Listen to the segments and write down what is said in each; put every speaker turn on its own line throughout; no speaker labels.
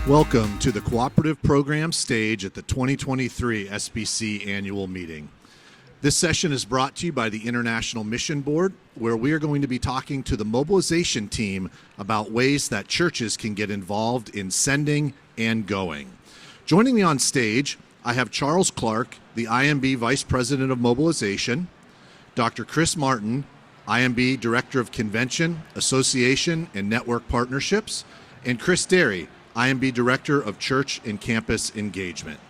Welcome to the Cooperative Program stage at the 2023 SBC Annual Meeting. This session is brought to you by the International Mission Board, where we are going to be talking to the mobilization team about ways that churches can get involved in sending and going. Joining me on stage, I have Charles Clark, the IMB Vice President of Mobilization, Dr. Chris Martin, IMB Director of Convention, Association, and Network Partnerships, and Chris Derry, IMB Director of Church and Campus Engagement.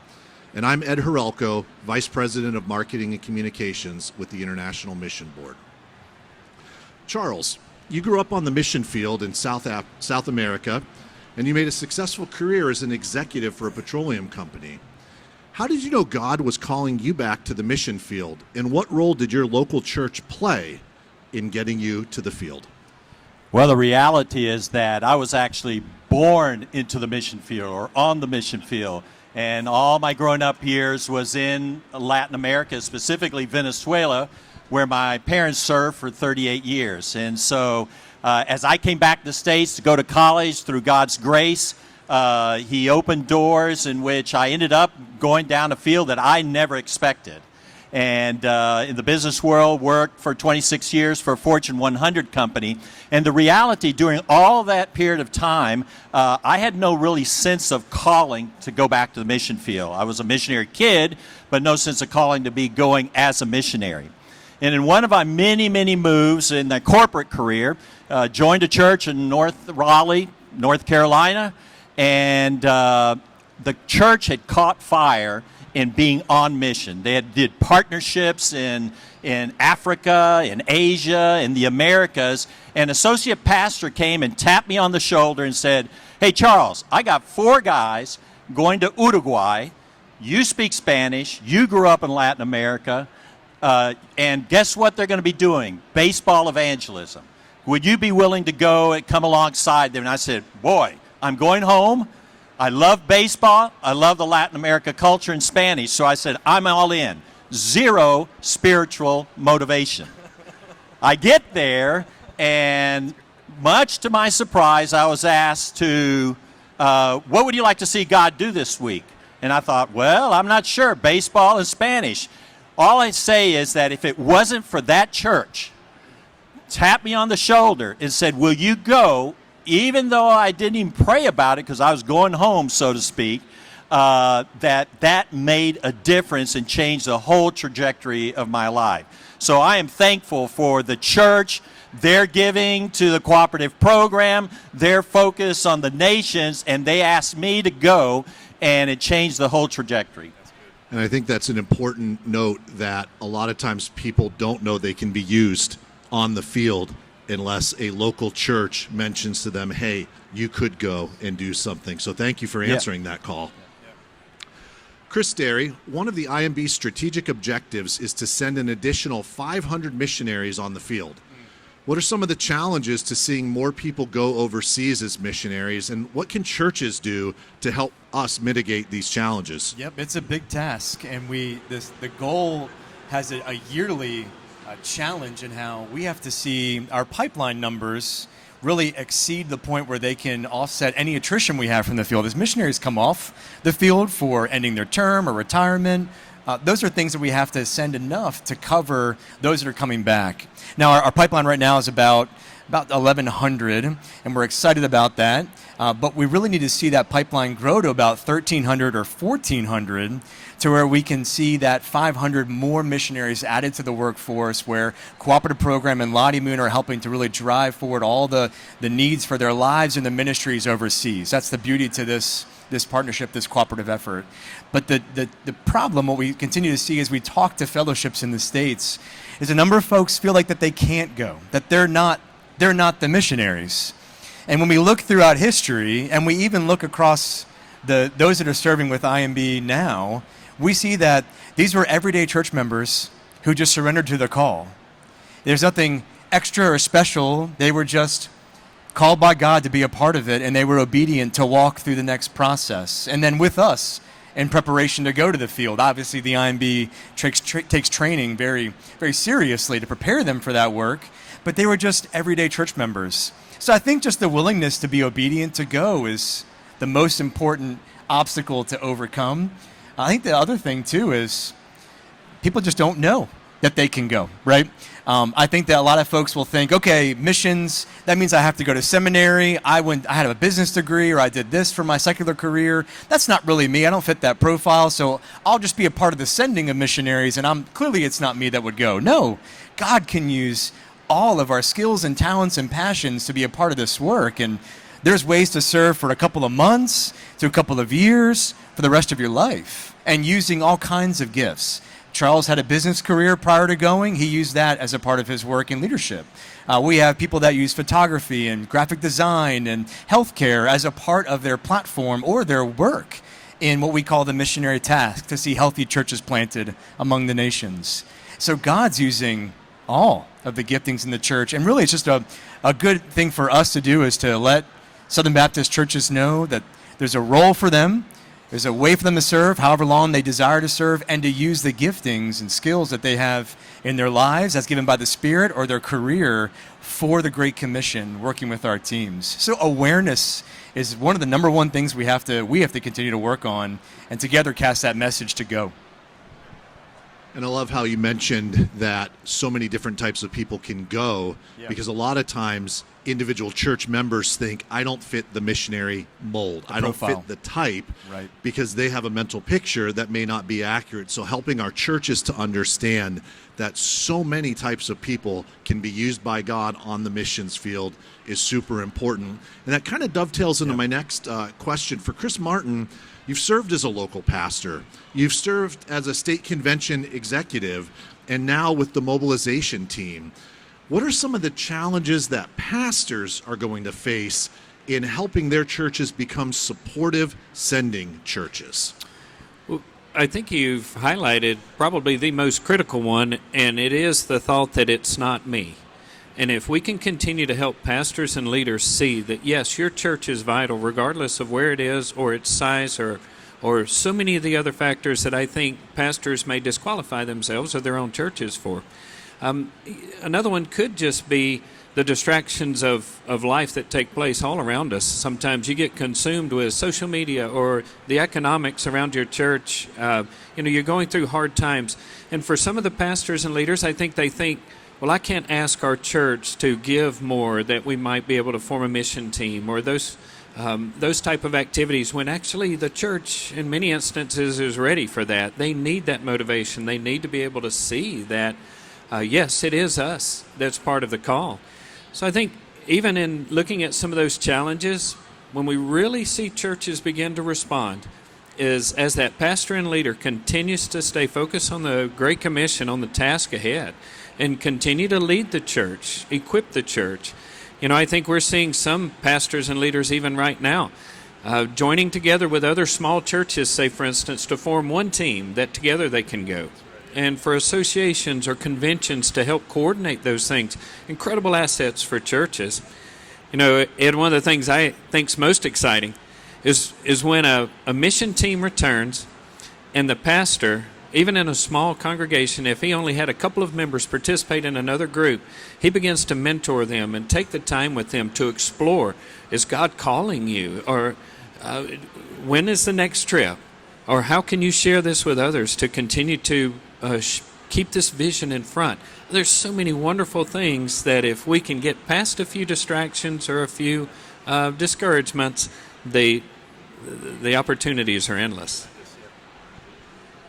And I'm Ed Herrelko, Vice President of Marketing and Communications with the International Mission Board. Charles, you grew up on the mission field in South America, and you made a successful career as an executive for a petroleum company. How did you know God was calling you back to the mission field, and what role did your local church play in getting you to the field?
Well, the reality is that I was actually born into the mission field or on the mission field. And all my growing up years was in Latin America, specifically Venezuela, where my parents served for 38 years. And so as I came back to the States to go to college through God's grace, he opened doors in which I ended up going down a field that I never expected. And in the business world, worked for 26 years for a Fortune 100 company. And the reality, during all that period of time, I had no really sense of calling to go back to the mission field. I was a missionary kid, but no sense of calling to be going as a missionary. And in one of my many, many moves in the corporate career, joined a church in North Raleigh, North Carolina, and the church had caught fire in being on mission. They did partnerships in Africa, in Asia, in the Americas. An associate pastor came and tapped me on the shoulder and said, "Hey, Charles, I got 4 guys going to Uruguay. You speak Spanish. You grew up in Latin America. And guess what they're going to be doing? Baseball evangelism. Would you be willing to go and come alongside them?" And I said, "Boy, I'm going home. I love baseball. I love the Latin America culture and Spanish." So I said, "I'm all in." 0 spiritual motivation. I get there, and much to my surprise, I was asked to, what would you like to see God do this week? And I thought, well, I'm not sure. Baseball and Spanish. All I say is that if it wasn't for that church, tapped me on the shoulder and said, "Will you go?" Even though I didn't even pray about it because I was going home, so to speak, that made a difference and changed the whole trajectory of my life. So I am thankful for the church, their giving to the cooperative program, their focus on the nations, and they asked me to go, and it changed the whole trajectory.
And I think that's an important note, that a lot of times people don't know they can be used on the field unless a local church mentions to them, "Hey, you could go and do something." So thank you for answering that call. Chris Derry, one of the IMB's strategic objectives is to send an additional 500 missionaries on the field. What are some of the challenges to seeing more people go overseas as missionaries, and what can churches do to help us mitigate these challenges?
Yep, it's a big task, and the goal has a yearly challenge in how we have to see our pipeline numbers really exceed the point where they can offset any attrition we have from the field. As missionaries come off the field for ending their term or retirement, those are things that we have to send enough to cover those that are coming back. Now, our pipeline right now is about 1,100, and we're excited about that. But we really need to see that pipeline grow to about 1,300 or 1,400 to where we can see that 500 more missionaries added to the workforce, where Cooperative Program and Lottie Moon are helping to really drive forward all the needs for their lives and the ministries overseas. That's the beauty to this partnership, this cooperative effort. But the problem, what we continue to see as we talk to fellowships in the States, is a number of folks feel like that they can't go, that they're not the missionaries. And when we look throughout history, and we even look across those that are serving with IMB now, we see that these were everyday church members who just surrendered to the call. There's nothing extra or special. They were just called by God to be a part of it, and they were obedient to walk through the next process. And then with us, in preparation to go to the field. Obviously, the IMB takes training very, very seriously to prepare them for that work, but they were just everyday church members. So I think just the willingness to be obedient to go is the most important obstacle to overcome. I think the other thing too is people just don't know that they can go, right? I think that a lot of folks will think, okay, missions, that means I have to go to seminary. I had a business degree, or I did this for my secular career. That's not really me. I don't fit that profile, so I'll just be a part of the sending of missionaries, and clearly it's not me that would go. No, God can use all of our skills and talents and passions to be a part of this work, and there's ways to serve for a couple of months, to a couple of years, for the rest of your life, and using all kinds of gifts. Charles had a business career prior to going. He used that as a part of his work in leadership. We have people that use photography and graphic design and healthcare as a part of their platform or their work in what we call the missionary task, to see healthy churches planted among the nations. So God's using all of the giftings in the church, and really it's just a good thing for us to do is to let Southern Baptist churches know that there's a role for them. There's a way for them to serve, however long they desire to serve, and to use the giftings and skills that they have in their lives as given by the Spirit, or their career for the Great Commission, working with our teams. So awareness is one of the number one things we have to continue to work on, and together cast that message to go.
And I love how you mentioned that so many different types of people can go, because a lot of times individual church members think, I don't fit the missionary mold. I don't fit the type,
right,
because they have a mental picture that may not be accurate. So helping our churches to understand that so many types of people can be used by God on the missions field is super important. And that kind of dovetails into my next question. For Chris Martin, you've served as a local pastor. You've served as a state convention executive, and now with the mobilization team. What are some of the challenges that pastors are going to face in helping their churches become supportive sending churches?
Well, I think you've highlighted probably the most critical one, and it is the thought that it's not me. And if we can continue to help pastors and leaders see that, yes, your church is vital regardless of where it is or its size or so many of the other factors that I think pastors may disqualify themselves or their own churches for. Another one could just be the distractions of life that take place all around us. Sometimes you get consumed with social media or the economics around your church. You're going through hard times. And for some of the pastors and leaders, I think they think, well, I can't ask our church to give more, that we might be able to form a mission team or those type of activities, when actually the church in many instances is ready for that. They need that motivation. They need to be able to see that, yes, it is us that's part of the call. So I think even in looking at some of those challenges, when we really see churches begin to respond, is as that pastor and leader continues to stay focused on the Great Commission, on the task ahead, and continue to lead the church, equip the church. I think we're seeing some pastors and leaders even right now joining together with other small churches, say, for instance, to form one team that together they can go. And for associations or conventions to help coordinate those things, incredible assets for churches. Ed, one of the things I think's most exciting is when a mission team returns and the pastor, even in a small congregation, if he only had a couple of members participate in another group, he begins to mentor them and take the time with them to explore, is God calling you? Or when is the next trip? Or how can you share this with others to continue to keep this vision in front? There's so many wonderful things that if we can get past a few distractions or a few discouragements, the opportunities are endless.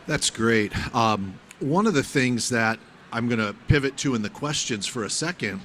That's great. One of the things that I'm going to pivot to in the questions for a second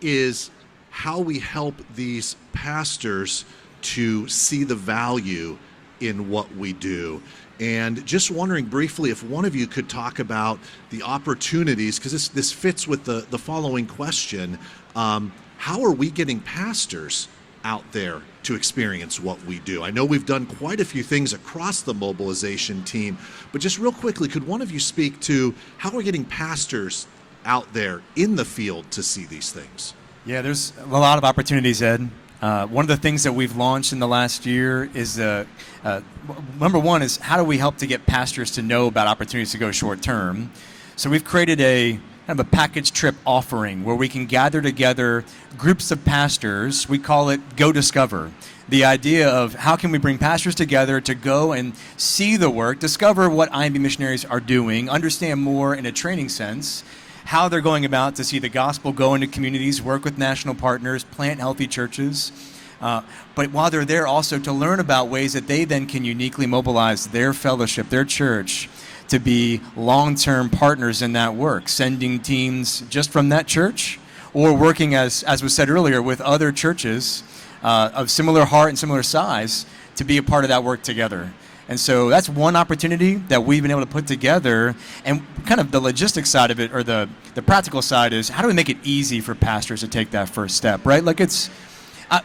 is how we help these pastors to see the value in what we do. And just wondering briefly if one of you could talk about the opportunities, because this fits with the following question. How are we getting pastors out there to experience what we do? I know we've done quite a few things across the mobilization team, but just real quickly, could one of you speak to how we're getting pastors out there in the field to see these things?
Yeah, there's a lot of opportunities, Ed. One of the things that we've launched in the last year is number one is how do we help to get pastors to know about opportunities to go short term. So we've created a kind of a package trip offering where we can gather together groups of pastors. We call it Go Discover. The idea of how can we bring pastors together to go and see the work, discover what IMB missionaries are doing, understand more in a training sense, how they're going about to see the gospel go into communities, work with national partners, plant healthy churches. But while they're there also to learn about ways that they then can uniquely mobilize their fellowship, their church, to be long-term partners in that work, sending teams just from that church or working, as was said earlier, with other churches of similar heart and similar size to be a part of that work together. And so that's one opportunity that we've been able to put together. And kind of the logistics side of it, or the practical side, is how do we make it easy for pastors to take that first step, right? Like it's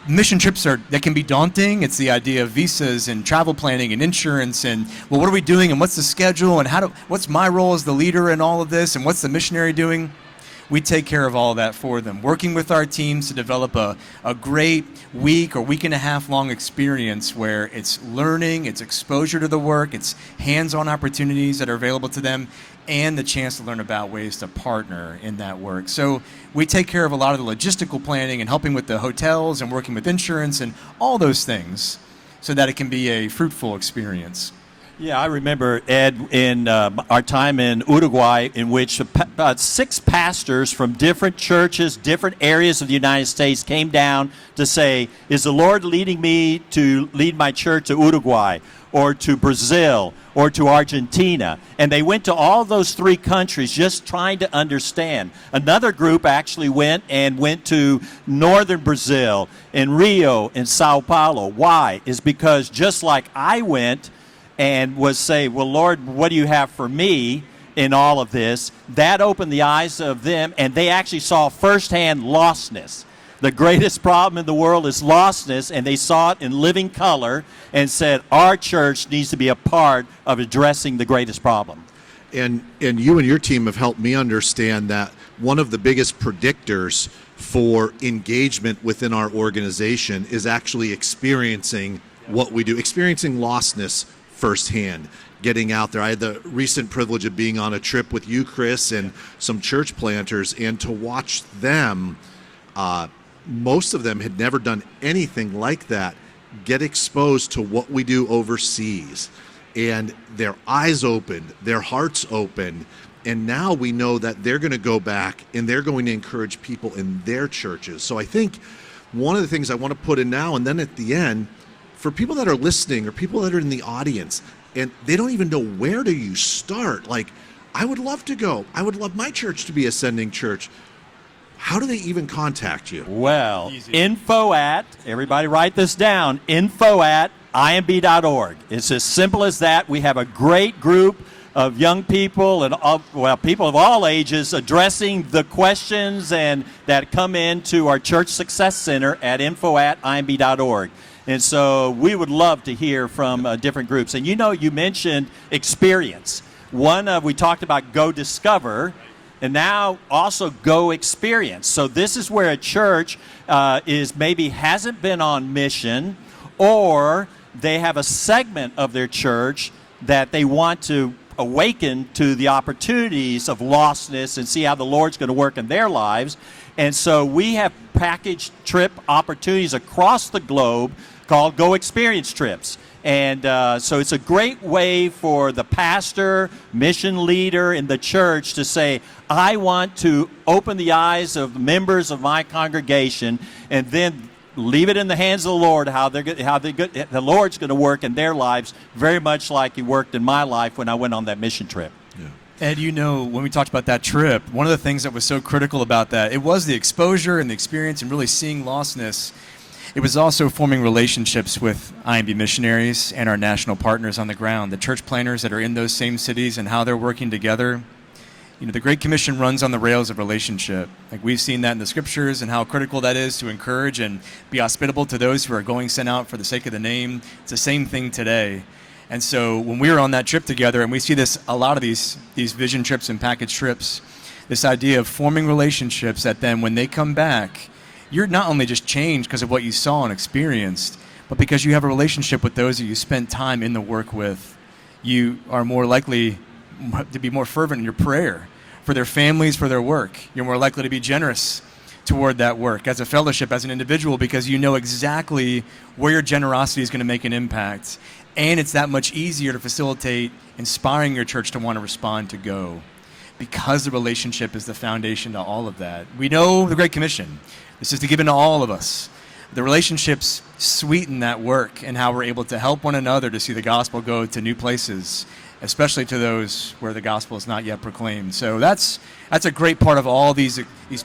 mission trips that can be daunting. It's the idea of visas and travel planning and insurance and, well, what are we doing and what's the schedule and what's my role as the leader in all of this and what's the missionary doing? We take care of all of that for them, working with our teams to develop a great week or week and a half long experience where it's learning, it's exposure to the work, it's hands-on opportunities that are available to them, and the chance to learn about ways to partner in that work. So we take care of a lot of the logistical planning and helping with the hotels and working with insurance and all those things so that it can be a fruitful experience.
Yeah, I remember, Ed, in our time in Uruguay, in which about 6 pastors from different churches, different areas of the United States came down to say, is the Lord leading me to lead my church to Uruguay or to Brazil or to Argentina? And they went to all those 3 countries just trying to understand. Another group actually went to northern Brazil, in Rio, in Sao Paulo. Why? Is because just like I went and was say, well, Lord, what do you have for me in all of this? That opened the eyes of them, and they actually saw firsthand lostness. The greatest problem in the world is lostness, and they saw it in living color and said, our church needs to be a part of addressing the greatest problem.
And you and your team have helped me understand that one of the biggest predictors for engagement within our organization is actually experiencing what we do, experiencing lostness firsthand, getting out there. I had the recent privilege of being on a trip with you, Chris, and some church planters, and to watch them, most of them had never done anything like that, get exposed to what we do overseas. And their eyes opened, their hearts opened, and now we know that they're going to go back and they're going to encourage people in their churches. So I think one of the things I want to put in now and then at the end, for people that are listening or people that are in the audience and they don't even know where do you start, like, I would love to go. I would love my church to be a sending church. How do they even contact you?
Well, everybody write this down, info@imb.org. It's as simple as that. We have a great group of young people and people of all ages addressing the questions and that come into our Church Success Center at info@imb.org. And so we would love to hear from different groups. And you mentioned experience. We talked about Go Discover, and now also Go Experience. So this is where a church hasn't been on mission, or they have a segment of their church that they want to awaken to the opportunities of lostness and see how the Lord's going to work in their lives. And so we have package trip opportunities across the globe called Go Experience Trips. And so it's a great way for the pastor, mission leader in the church to say, I want to open the eyes of members of my congregation, and then leave it in the hands of the Lord how the Lord's going to work in their lives, very much like He worked in my life when I went on that mission trip.
Yeah.
Ed, when we talked about that trip, one of the things that was so critical about that, it was the exposure and the experience and really seeing lostness. It was also forming relationships with IMB missionaries and our national partners on the ground, the church planters that are in those same cities and how they're working together. The Great Commission runs on the rails of relationship. Like, we've seen that in the scriptures and how critical that is to encourage and be hospitable to those who are going sent out for the sake of the name. It's the same thing today. And so when we were on that trip together, and we see a lot of these vision trips and package trips, this idea of forming relationships that then when they come back, you're not only just changed because of what you saw and experienced, but because you have a relationship with those that you spent time in the work with. You are more likely to be more fervent in your prayer for their families, for their work. You're more likely to be generous toward that work as a fellowship, as an individual, because you know exactly where your generosity is going to make an impact. And it's that much easier to facilitate inspiring your church to want to respond, to go, because the relationship is the foundation to all of that. We know the Great Commission. This is to give to all of us. The relationships sweeten that work and how we're able to help one another to see the gospel go to new places, especially to those where the gospel is not yet proclaimed. So that's a great part of all these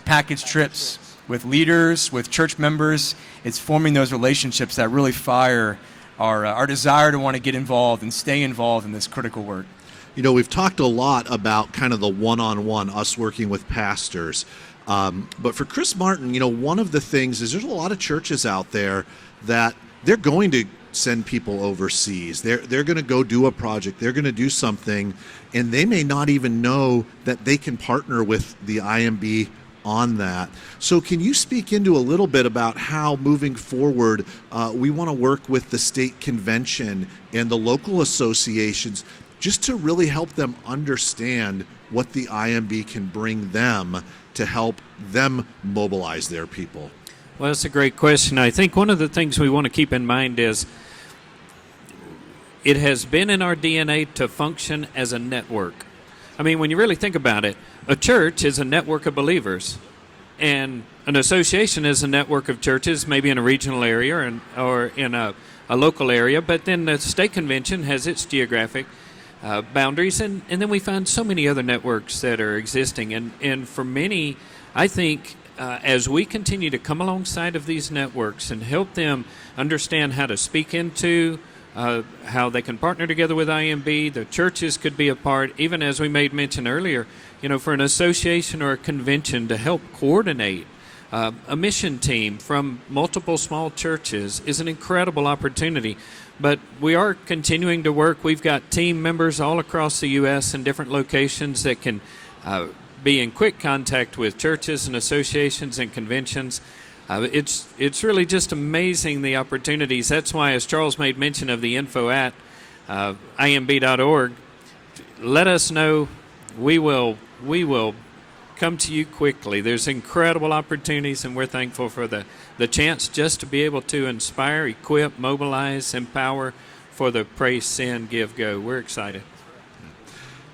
package trips with leaders, with church members. It's forming those relationships that really fire our desire to want to get involved and stay involved in this critical work.
You know, we've talked a lot about kind of the one-on-one, us working with pastors. But for Chris Martin, you know, one of the things is there's a lot of churches out there that they're going to send people overseas. They're going to go do a project. They're going to do something, and they may not even know that they can partner with the IMB on that. So can you speak into a little bit about how moving forward we want to work with the state convention and the local associations just to really help them understand what the IMB can bring them to help them mobilize their people?
Well, that's a great question. I think one of the things we want to keep in mind is it has been in our DNA to function as a network. I mean, when you really think about it, a church is a network of believers, and an association is a network of churches, maybe in a regional area or in a local area, but then the state convention has its geographic boundaries, and then we find so many other networks that are existing. And for many, I think, as we continue to come alongside of these networks and help them understand how to speak into how they can partner together with IMB, the churches could be a part, even as we made mention earlier, you know, for an association or a convention to help coordinate a mission team from multiple small churches is an incredible opportunity. But we are continuing to work. We've got team members all across the U.S. in different locations that can be in quick contact with churches and associations and conventions. It's really just amazing, the opportunities. That's why, as Charles made mention of the info at imb.org, let us know. We will come to you quickly. There's incredible opportunities, and we're thankful for the chance just to be able to inspire, equip, mobilize, empower for the pray, send, give, go. We're excited.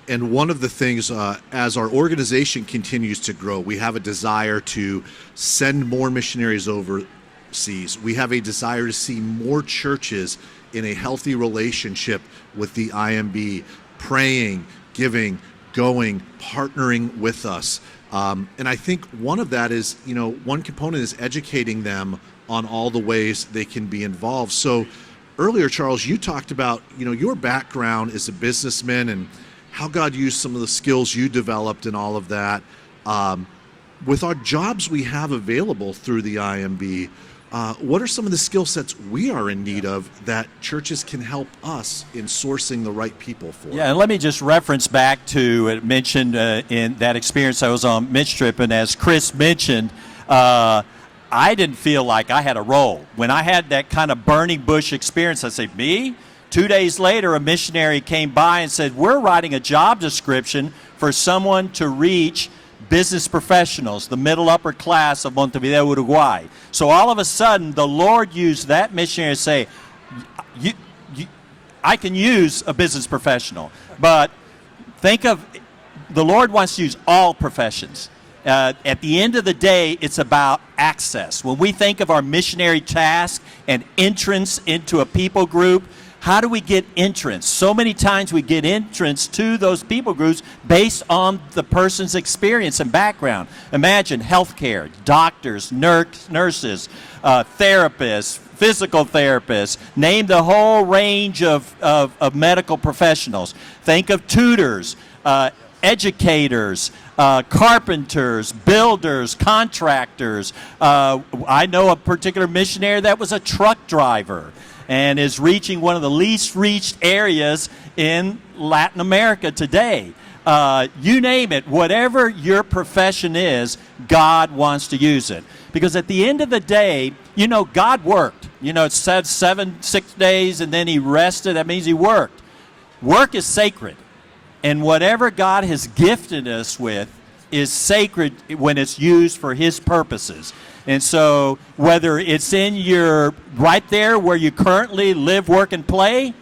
And one of the things, as our organization continues to grow, we have a desire to send more missionaries overseas. We have a desire to see more churches in a healthy relationship with the IMB, praying, giving, going, partnering with us. And I think one of that is, you know, one component is educating them on all the ways they can be involved. So earlier, Charles, you talked about, you know, your background as a businessman and how God used some of the skills you developed and all of that. With our jobs we have available through the IMB, what are some of the skill sets we are in need of that churches can help us in sourcing the right people for?
Yeah, and let me just reference back to it mentioned in that experience I was on Mitch trip, and as Chris mentioned, I didn't feel like I had a role. When I had that kind of burning bush experience, I said, me? 2 days later, a missionary came by and said, we're writing a job description for someone to reach business professionals, the middle upper class of Montevideo, Uruguay. So all of a sudden, the Lord used that missionary to say, I can use a business professional. But think of, the Lord wants to use all professions. At the end of the day, it's about access. When we think of our missionary task and entrance into a people group, how do we get entrance? So many times we get entrance to those people groups based on the person's experience and background. Imagine healthcare, doctors, nurses, therapists, physical therapists, name the whole range of medical professionals. Think of tutors, educators, carpenters, builders, contractors. I know a particular missionary that was a truck driver and is reaching one of the least reached areas in Latin America today. You name it, whatever your profession is, God wants to use it. Because at the end of the day, you know, God worked. You know, it said 6 days and then he rested. That means he worked. Work is sacred. And whatever God has gifted us with, is sacred when it's used for His purposes. And so whether it's in your right there where you currently live, work, and play,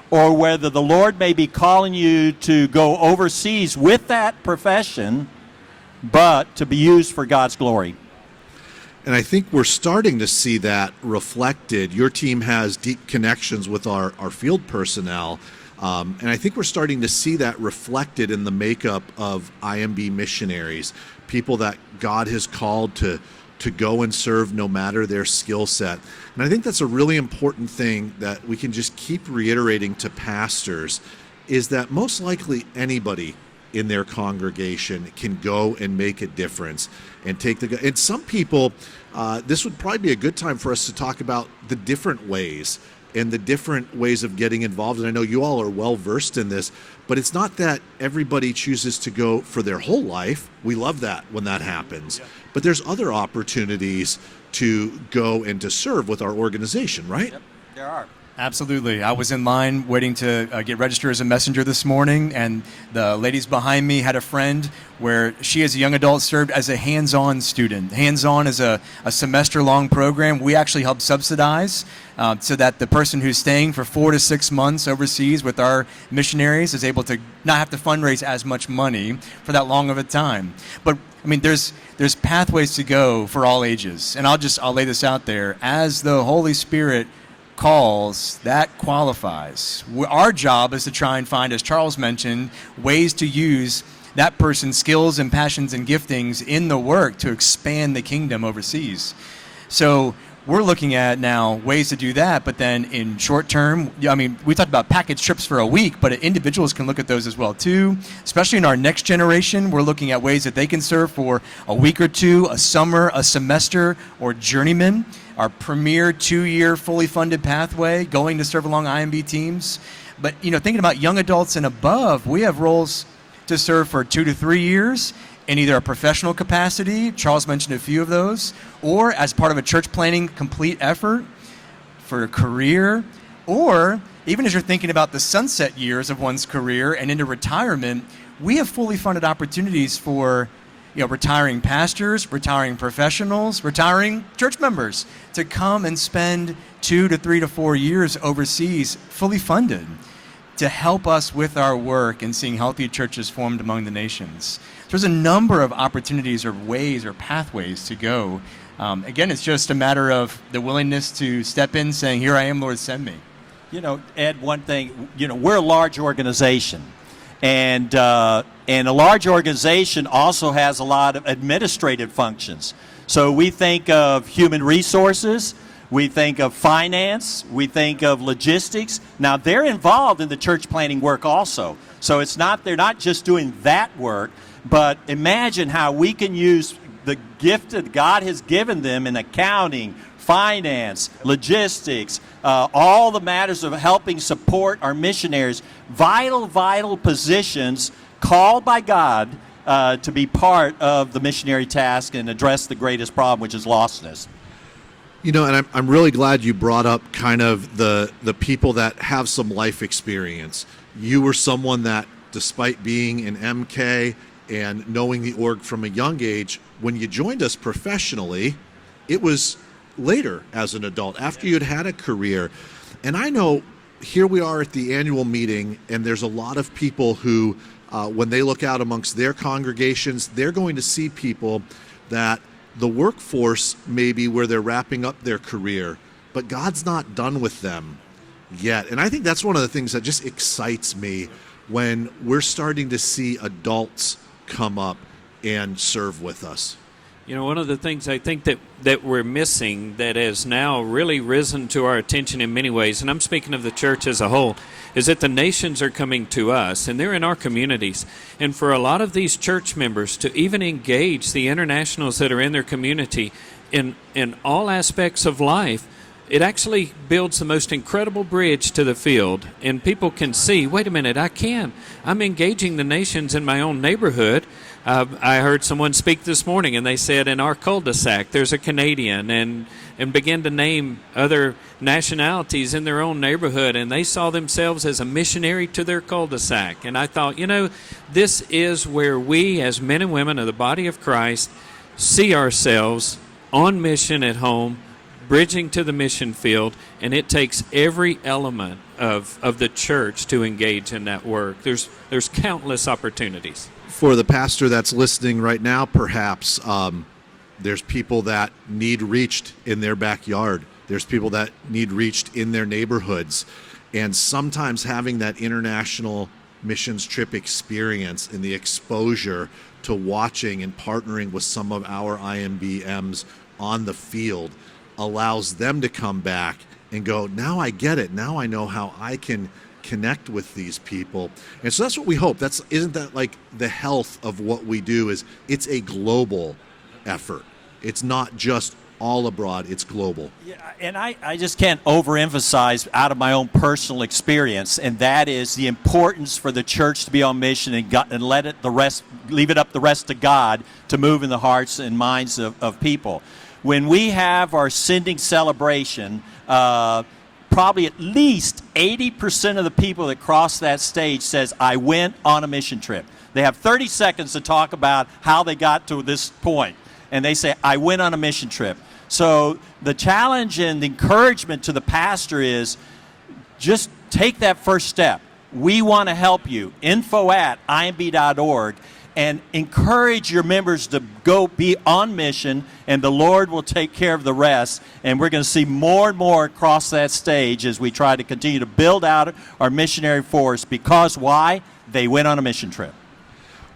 or whether the Lord may be calling you to go overseas with that profession, but to be used for God's glory.
And I think we're starting to see that reflected. Your team has deep connections with our field personnel, and I think we're starting to see that reflected in the makeup of IMB missionaries, people that God has called to go and serve no matter their skill set. And I think that's a really important thing that we can just keep reiterating to pastors, is that most likely anybody in their congregation can go and make a difference and take the. And some people, this would probably be a good time for us to talk about the different ways and the different ways of getting involved. And I know you all are well versed in this, but it's not that everybody chooses to go for their whole life. We love that when that happens. Yeah. But there's other opportunities to go and to serve with our organization, right?
Yep, there are.
Absolutely. I was in line waiting to get registered as a messenger this morning, and the ladies behind me had a friend where she, as a young adult, served as a hands-on student. Hands-on is a semester-long program we actually help subsidize so that the person who's staying for 4 to 6 months overseas with our missionaries is able to not have to fundraise as much money for that long of a time. But I mean, there's pathways to go for all ages, and I'll lay this out there. As the Holy Spirit calls, that qualifies. Our job is to try and find, as Charles mentioned, ways to use that person's skills and passions and giftings in the work to expand the kingdom overseas. So we're looking at now ways to do that, but then in short term, I mean, we talked about package trips for a week, but individuals can look at those as well too. Especially in our next generation, we're looking at ways that they can serve for a week or two, a summer, a semester, or journeyman. Our premier 2-year fully funded pathway, going to serve along IMB teams. But, thinking about young adults and above, we have roles to serve for 2 to 3 years in either a professional capacity, Charles mentioned a few of those, or as part of a church planning complete effort for a career, or even as you're thinking about the sunset years of one's career and into retirement, we have fully funded opportunities for retiring pastors, retiring professionals, retiring church members to come and spend 2 to 3 to 4 years overseas fully funded to help us with our work in seeing healthy churches formed among the nations. There's a number of opportunities or ways or pathways to go. Again, it's just a matter of the willingness to step in saying, "Here I am, Lord, send me."
Ed, one thing, we're a large organization. And a large organization also has a lot of administrative functions. So we think of human resources, we think of finance, we think of logistics. Now they're involved in the church planning work also. So they're not just doing that work, but imagine how we can use the gift that God has given them in accounting, finance, logistics, all the matters of helping support our missionaries, vital positions called by God to be part of the missionary task and address the greatest problem, which is lostness.
And I'm really glad you brought up kind of the people that have some life experience. You were someone that, despite being in MK and knowing the org from a young age, when you joined us professionally, it was later as an adult, after you'd had a career. And I know here we are at the annual meeting, and there's a lot of people who, when they look out amongst their congregations, they're going to see people that the workforce may be where they're wrapping up their career, but God's not done with them yet. And I think that's one of the things that just excites me when we're starting to see adults come up and serve with us.
One of the things I think that we're missing that has now really risen to our attention in many ways, and I'm speaking of the church as a whole, is that the nations are coming to us, and they're in our communities. And for a lot of these church members to even engage the internationals that are in their community in all aspects of life, it actually builds the most incredible bridge to the field, and people can see, wait a minute, I'm engaging the nations in my own neighborhood. I heard someone speak this morning, and they said in our cul-de-sac there's a Canadian, and began to name other nationalities in their own neighborhood, and they saw themselves as a missionary to their cul-de-sac. And I thought, this is where we as men and women of the body of Christ see ourselves on mission at home, bridging to the mission field, and it takes every element of the church to engage in that work. There's countless opportunities.
For the pastor that's listening right now, perhaps there's people that need reached in their backyard. There's people that need reached in their neighborhoods. And sometimes having that international missions trip experience and the exposure to watching and partnering with some of our IMBMs on the field allows them to come back and go, now I get it. Now I know how I can connect with these people. And so that's what we hope. Isn't that like the health of what we do? Is it's a global effort. It's not just all abroad, it's global.
Yeah, and I just can't overemphasize out of my own personal experience, and that is the importance for the church to be on mission and leave it up the rest to God to move in the hearts and minds of people. When we have our sending celebration, probably at least 80% of the people that cross that stage says, I went on a mission trip. They have 30 seconds to talk about how they got to this point, and they say, I went on a mission trip. So the challenge and the encouragement to the pastor is just take that first step. We want to help you. info@imb.org, and encourage your members to go be on mission, and the Lord will take care of the rest. And we're going to see more and more across that stage as we try to continue to build out our missionary force. Because why? They went on a mission trip.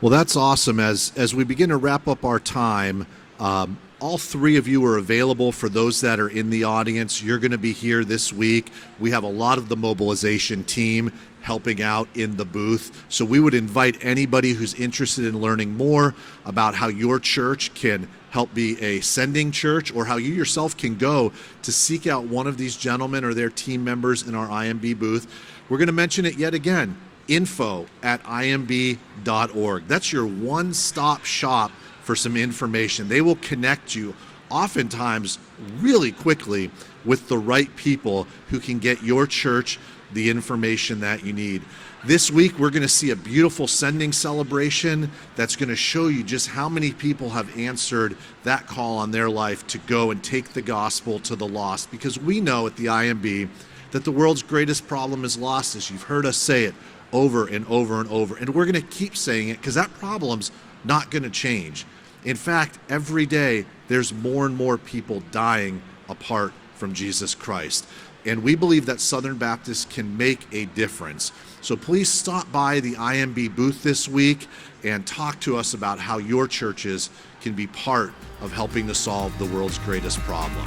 Well, that's awesome. As we begin to wrap up our time, all three of you are available. For those that are in the audience, you're going to be here this week. We have a lot of the mobilization team helping out in the booth. So we would invite anybody who's interested in learning more about how your church can help be a sending church, or how you yourself can go to seek out one of these gentlemen or their team members in our IMB booth. We're going to mention it yet again, info@imb.org. That's your one-stop shop for some information. They will connect you oftentimes really quickly with the right people who can get your church the information that you need. This week, we're going to see a beautiful sending celebration that's going to show you just how many people have answered that call on their life to go and take the gospel to the lost. Because we know at the IMB that the world's greatest problem is lostness. You've heard us say it over and over and over. And we're going to keep saying it because that problem's not going to change. In fact, every day, there's more and more people dying apart from Jesus Christ. And we believe that Southern Baptists can make a difference. So please stop by the IMB booth this week and talk to us about how your churches can be part of helping to solve the world's greatest problem.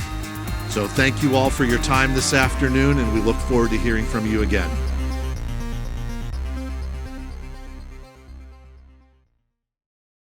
So thank you all for your time this afternoon, and we look forward to hearing from you again.